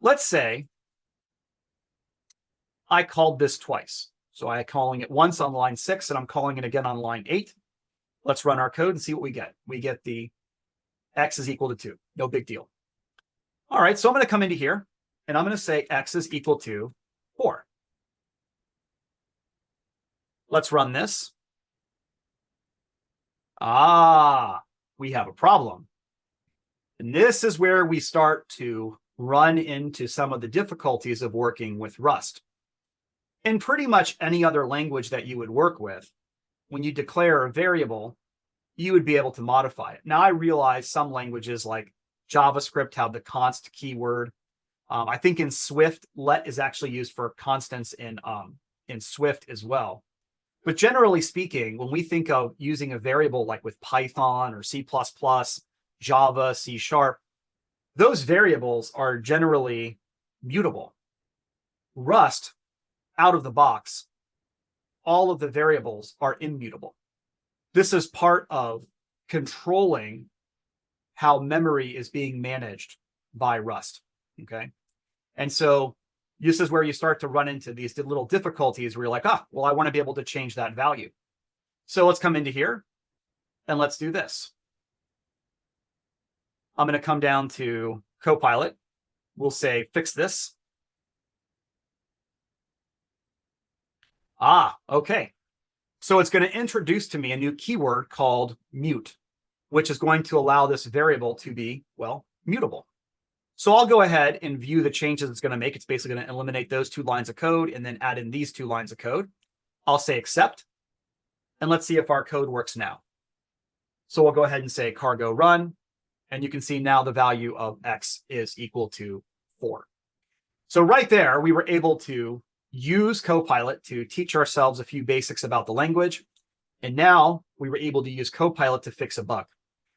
let's say I called this twice. So I'm calling it once on line 6, and I'm calling it again on line 8. Let's run our code and see what we get. We get the x is equal to 2. No big deal. All right, so I'm going to come into here, and I'm going to say x is equal to 4. Let's run this. We have a problem. And this is where we start to run into some of the difficulties of working with Rust. In pretty much any other language that you would work with, when you declare a variable, you would be able to modify it. Now, I realize some languages like JavaScript have the const keyword. I think in Swift, let is actually used for constants in Swift as well. But generally speaking, when we think of using a variable like with Python or C++, Java, C#, those variables are generally mutable. Rust, out of the box, all of the variables are immutable. This is part of controlling how memory is being managed by Rust, okay? And so this is where you start to run into these little difficulties where you're like, well, I want to be able to change that value. So let's come into here and let's do this. I'm going to come down to Copilot. We'll say, fix this. Okay. So it's going to introduce to me a new keyword called mute, which is going to allow this variable to be, well, mutable. So I'll go ahead and view the changes it's going to make. It's basically going to eliminate those 2 lines of code and then add in these 2 lines of code. I'll say accept, and let's see if our code works now. So we'll go ahead and say cargo run, and you can see now the value of x is equal to 4. So right there, we were able to use Copilot to teach ourselves a few basics about the language. And now we were able to use Copilot to fix a bug.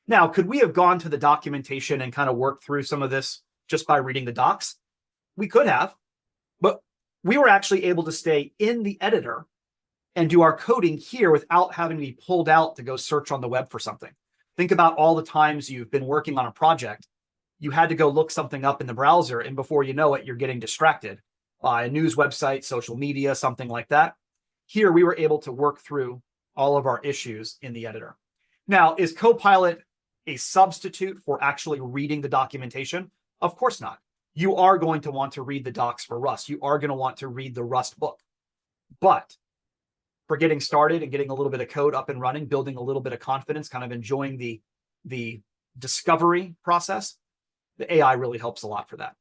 Now, could we have gone to the documentation and kind of worked through some of this just by reading the docs? We could have, but we were actually able to stay in the editor and do our coding here without having to be pulled out to go search on the web for something. Think about all the times you've been working on a project. You had to go look something up in the browser, and before you know it, you're getting distracted by a news website, social media, something like that. Here, we were able to work through all of our issues in the editor. Now, is Copilot a substitute for actually reading the documentation? Of course not. You are going to want to read the docs for Rust. You are going to want to read the Rust book. But for getting started and getting a little bit of code up and running, building a little bit of confidence, kind of enjoying the discovery process, the AI really helps a lot for that.